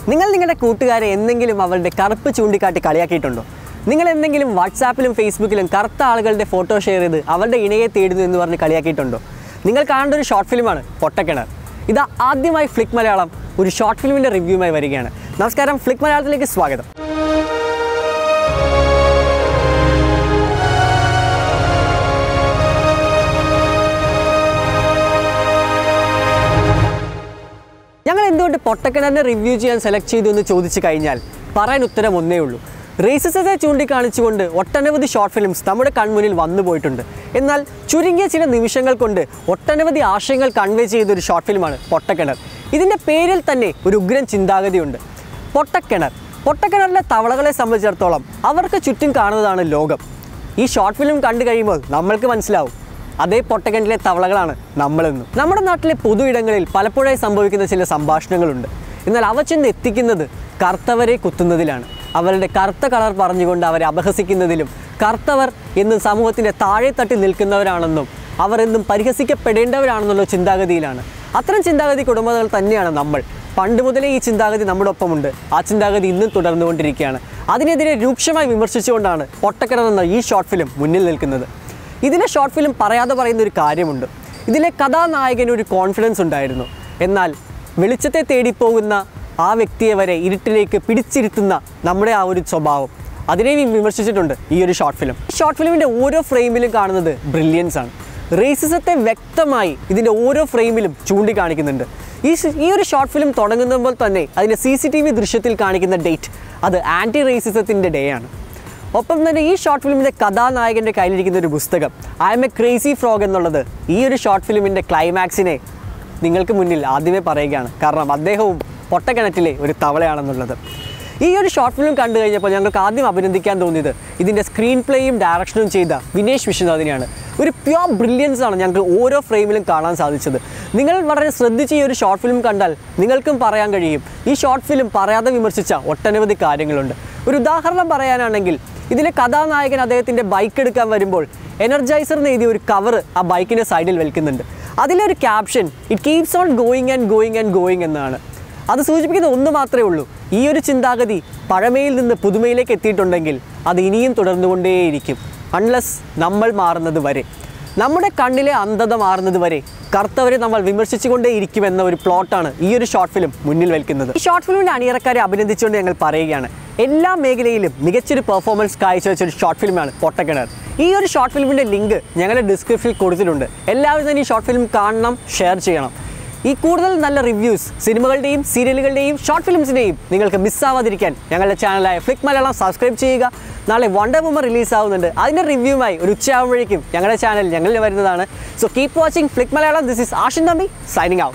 നിങ്ങൾ നിങ്ങളുടെ കൂട്ടുകാരെ എന്തെങ്കിലും അവരുടെ കറുപ്പ് ചൂണ്ടിക്കാട്ടി കളിയാക്കിയിട്ടുണ്ടോ? നിങ്ങൾ എന്തെങ്കിലും വാട്സാപ്പിലും ഫേസ്ബുക്കിലും കറുത്ത ആളുകളുടെ ഫോട്ടോ ഷെയർ ചെയ്ത് അവരുടെ ഇണയെ തേടുന്നു എന്ന് പറഞ്ഞ് കളിയാക്കിയിട്ടുണ്ടോ? നിങ്ങൾ കാണേണ്ട ഒരു ഷോർട്ട് ഫിലിമാണ് പൊട്ടക്കിണർ. ഇത് ആദ്യമായി ഫ്ലിക്ക് മലയാളം ഒരു ഷോർട്ട് ഫിലിമിൻ്റെ റിവ്യൂമായി വരികയാണ്. നമസ്കാരം, ഫ്ലിക്ക് മലയാളത്തിലേക്ക് സ്വാഗതം. ഞങ്ങൾ എന്തുകൊണ്ട് പൊട്ടക്കിണറിനെ റിവ്യൂ ചെയ്യാൻ സെലക്ട് ചെയ്തു എന്ന് ചോദിച്ചു കഴിഞ്ഞാൽ പറയാൻ ഉത്തരം ഒന്നേ ഉള്ളൂ. റേസിസത്തെ ചൂണ്ടിക്കാണിച്ചുകൊണ്ട് ഒട്ടനവധി ഷോർട്ട് ഫിലിംസ് നമ്മുടെ കൺമുന്നിൽ വന്നു പോയിട്ടുണ്ട്. എന്നാൽ ചുരുങ്ങിയ ചില നിമിഷങ്ങൾ കൊണ്ട് ഒട്ടനവധി ആശയങ്ങൾ കൺവേ ചെയ്തൊരു ഷോർട്ട് ഫിലിമാണ് പൊട്ടക്കിണർ. ഇതിൻ്റെ പേരിൽ തന്നെ ഒരു ഉഗ്രൻ ചിന്താഗതിയുണ്ട്. പൊട്ടക്കിണറിലെ തവളകളെ സംബന്ധിച്ചിടത്തോളം അവർക്ക് ചുറ്റും കാണുന്നതാണ് ലോകം. ഈ ഷോർട്ട് ഫിലിം കണ്ടു കഴിയുമ്പോൾ നമ്മൾക്ക് മനസ്സിലാവും അതേ പൊട്ടക്കിണറിലെ തവളകളാണ് നമ്മളെന്നും. നമ്മുടെ നാട്ടിലെ പൊതു ഇടങ്ങളിൽ പലപ്പോഴായി സംഭവിക്കുന്ന ചില സംഭാഷണങ്ങളുണ്ട്. എന്നാൽ അവ ചെന്ന് എത്തിക്കുന്നത് കറുത്തവരെ കുത്തുന്നതിലാണ്. അവരുടെ കറുത്ത കളർ പറഞ്ഞുകൊണ്ട് അവരെ അപഹസിക്കുന്നതിലും കറുത്തവർ എന്നും സമൂഹത്തിൻ്റെ താഴെ തട്ടി നിൽക്കുന്നവരാണെന്നും അവർ എന്നും പരിഹസിക്കപ്പെടേണ്ടവരാണെന്നുള്ള ചിന്താഗതിയിലാണ്. അത്തരം ചിന്താഗതി കുടുംബങ്ങൾ തന്നെയാണ് നമ്മൾ. പണ്ട് മുതലേ ഈ ചിന്താഗതി നമ്മുടെ ഒപ്പമുണ്ട്. ആ ചിന്താഗതി ഇന്നും തുടർന്നുകൊണ്ടിരിക്കുകയാണ്. അതിനെതിരെ രൂക്ഷമായി വിമർശിച്ചുകൊണ്ടാണ് പൊട്ടക്കിണർ എന്ന ഈ ഷോർട്ട് ഫിലിം മുന്നിൽ നിൽക്കുന്നത്. ഇതിലെ ഷോർട്ട് ഫിലിം പറയാതെ പറയുന്ന ഒരു കാര്യമുണ്ട്. ഇതിലെ കഥാനായകന് ഒരു കോൺഫിഡൻസ് ഉണ്ടായിരുന്നു. എന്നാൽ വെളിച്ചത്തെ തേടിപ്പോകുന്ന ആ വ്യക്തിയെ വരെ ഇരുട്ടിലേക്ക് പിടിച്ചിരുത്തുന്ന നമ്മുടെ ആ ഒരു സ്വഭാവം, അതിനെയും വിമർശിച്ചിട്ടുണ്ട് ഈ ഒരു ഷോർട്ട് ഫിലിം. ഈ ഷോർട്ട് ഫിലിമിൻ്റെ ഓരോ ഫ്രെയിമിലും കാണുന്നത് ബ്രില്യൻസ് ആണ്. റേസിസത്തെ വ്യക്തമായി ഇതിൻ്റെ ഓരോ ഫ്രെയിമിലും ചൂണ്ടിക്കാണിക്കുന്നുണ്ട്. ഈ ഒരു ഷോർട്ട് ഫിലിം തുടങ്ങുമ്പോൾ തന്നെ അതിൻ്റെ CCTV ദൃശ്യത്തിൽ കാണിക്കുന്ന ഡേറ്റ് അത് ആൻറ്റി റേസിസത്തിൻ്റെ ഡേ ആണ്. ഒപ്പം തന്നെ ഈ ഷോർട്ട് ഫിലിമിൻ്റെ കഥാനായകൻ്റെ കയ്യിലിരിക്കുന്ന ഒരു പുസ്തകം I M A crazy frog എന്നുള്ളത് ഈ ഒരു ഷോർട്ട് ഫിലിമിൻ്റെ ക്ലൈമാക്സിനെ നിങ്ങൾക്ക് മുന്നിൽ ആദ്യമേ പറയുകയാണ്. കാരണം അദ്ദേഹവും പൊട്ടക്കിണറ്റിലെ ഒരു തവളയാണെന്നുള്ളത്. ഈ ഒരു ഷോർട്ട് ഫിലിം കണ്ടു കഴിഞ്ഞപ്പോൾ ഞങ്ങൾക്ക് ആദ്യം അഭിനന്ദിക്കാൻ തോന്നിയത് ഇതിൻ്റെ സ്ക്രീൻ പ്ലേയും ഡയറക്ഷനും ചെയ്ത വിനേഷ് വിശ്വനാഥിനെയാണ്. ഒരു പ്യോർ ബ്രില്യൻസ് ആണ് ഞങ്ങൾക്ക് ഓരോ ഫ്രെയിമിലും കാണാൻ സാധിച്ചത്. നിങ്ങൾ വളരെ ശ്രദ്ധിച്ച് ഈ ഒരു ഷോർട്ട് ഫിലിം കണ്ടാൽ നിങ്ങൾക്കും പറയാൻ കഴിയും ഈ ഷോർട്ട് ഫിലിം പറയാതെ വിമർശിച്ച ഒട്ടനവധി കാര്യങ്ങളുണ്ട്. ഒരു ഉദാഹരണം പറയാനാണെങ്കിൽ ഇതിലെ കഥാനായകൻ അദ്ദേഹത്തിൻ്റെ ബൈക്ക് എടുക്കാൻ വരുമ്പോൾ എനർജൈസറിന് എഴുതിയ ഒരു കവർ ആ ബൈക്കിൻ്റെ സൈഡിൽ വെൽക്കുന്നുണ്ട്. അതിലൊരു caption it keeps on going and going and going എന്നാണ്. അത് സൂചിപ്പിക്കുന്ന ഒന്ന് മാത്രമേ ഉള്ളൂ, ഈ ഒരു ചിന്താഗതി പഴമയിൽ നിന്ന് പുതുമയിലേക്ക് എത്തിയിട്ടുണ്ടെങ്കിൽ അത് ഇനിയും തുടർന്നുകൊണ്ടേയിരിക്കും. അൺലെസ് നമ്മൾ മാറുന്നത് വരെ, നമ്മുടെ കണ്ണിലെ അന്ധത മാറുന്നത് വരെ കറുത്തവരെ നമ്മൾ വിമർശിച്ചുകൊണ്ടേ ഇരിക്കുമെന്ന ഒരു പ്ലോട്ടാണ് ഈ ഒരു ഷോർട്ട് ഫിലിം മുന്നിൽ വെൽക്കുന്നത്. ഈ ഷോർട്ട് ഫിലിമിൻ്റെ അണിയറക്കാരെ അഭിനന്ദിച്ചുകൊണ്ട് ഞങ്ങൾ പറയുകയാണ്. എല്ലാ മേഖലയിലും മികച്ചൊരു പെർഫോമൻസ് കാഴ്ചവെച്ചൊരു ഷോർട്ട് ഫിലിമാണ് പൊട്ടക്കിണർ. ഈ ഒരു ഷോർട്ട് ഫിലിമിൻ്റെ ലിങ്ക് ഞങ്ങളുടെ ഡിസ്ക്രിപ്ഷനിൽ കൊടുത്തിട്ടുണ്ട്. എല്ലാവരും തന്നെ ഈ ഷോർട്ട് ഫിലിം കാണണം, ഷെയർ ചെയ്യണം. ഈ കൂടുതൽ നല്ല റിവ്യൂസ് സിനിമകളുടെയും സീരിയലുകളുടെയും ഷോർട്ട് ഫിലിംസിൻ്റെയും നിങ്ങൾക്ക് മിസ്സാവാതിരിക്കാൻ ഞങ്ങളുടെ ചാനലായ ഫ്ലിക്ക് മലയാളം സബ്സ്ക്രൈബ് ചെയ്യുക. നാളെ വണ്ടർ വുമൻ റിലീസാവുന്നുണ്ട്. അതിൻ്റെ റിവ്യൂമായി ഒരു ഉച്ചയാകുമ്പോഴേക്കും ഞങ്ങളുടെ ചാനൽ ഞങ്ങളിൽ വരുന്നതാണ്. So keep watching Flick Malayalam. This is Ashin Thampi signing out.